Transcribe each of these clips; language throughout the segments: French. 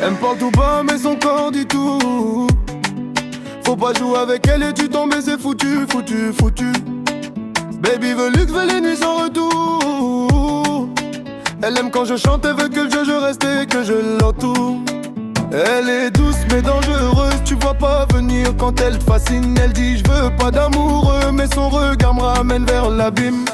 Elle me parle tout bas mais son corps dit tout. Faut pas jouer avec elle et tu tombes et c'est foutu, foutu, foutu. Baby veut luxe, veut les nuits sans retour. Elle aime quand je chante, elle veut que je reste et que je l'entoure. Elle est douce mais dangereuse, tu vois pas venir quand elle te fascine. Elle dit je veux pas d'amoureux, mais son regard me ramène vers l'abîme.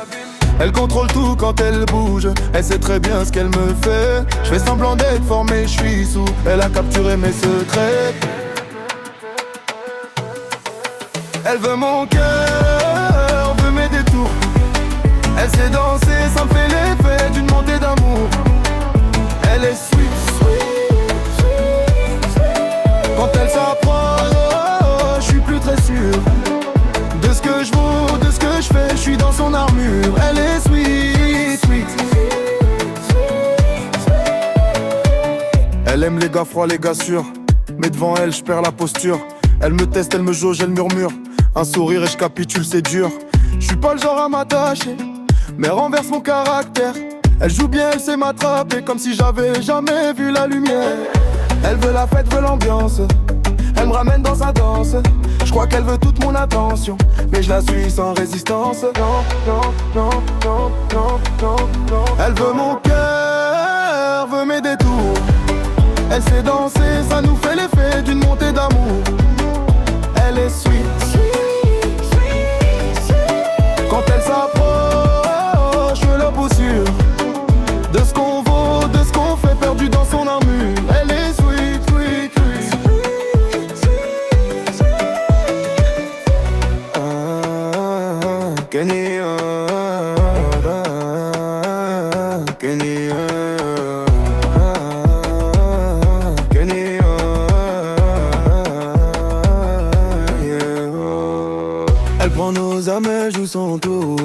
Elle contrôle tout quand elle bouge, elle sait très bien ce qu'elle me fait. Je fais semblant d'être fort mais je suis sous, elle a capturé mes secrets. Elle veut mon cœur, veut mes détours. Elle sait danser, ça me fait l'effet d'une montée d'amour. Elle est sweet, sweet, sweet, sweet. Quand elle s'approche, je suis plus très sûr de ce que je vaux, de ce que je fais, je suis dans son armure. Elle est sweet, sweet. Elle aime les gars froids, les gars sûrs, mais devant elle, je perds la posture. Elle me teste, elle me jauge, elle murmure. Un sourire et je capitule, c'est dur. Je suis pas le genre à m'attacher, mais renverse mon caractère. Elle joue bien, elle sait m'attraper, comme si j'avais jamais vu la lumière. Elle veut la fête, veut l'ambiance, elle me ramène dans sa danse. Je crois qu'elle veut toute mon attention, mais je la suis sans résistance. Non, non, non, non, non, non, non. Elle veut mon cœur, veut mes détours. Elle sait danser, ça nous fait l'effet d'une montée d'amour. Elle est sweet, sweet, sweet, sweet. Quand elle s'approche, je la peau sûre de ce qu'on vaut, de ce qu'on fait, perdu dans son armure. Elle est sweet, sweet, sweet, sweet, sweet. Kenny, Kenny, Kenny, elle prend nos âmes, elle joue son tour.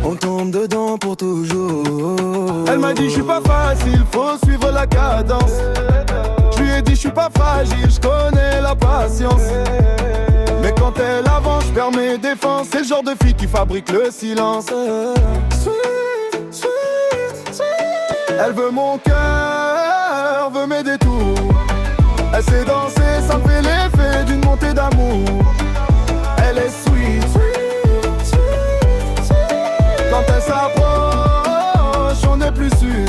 On tombe dedans pour toujours. Elle m'a dit je suis pas facile, faut suivre la cadence. Je lui ai dit je suis pas fragile, je connais la patience. Mais quand elle avance, je perds mes défenses. C'est le genre de fille qui fabrique le silence. Sweet, sweet, sweet. Elle veut mon cœur, veut mes détours. Elle sait danser, ça me fait l'effet d'une montée d'amour. Elle est sweet, sweet, sweet, sweet. Quand elle s'approche, on est plus sûr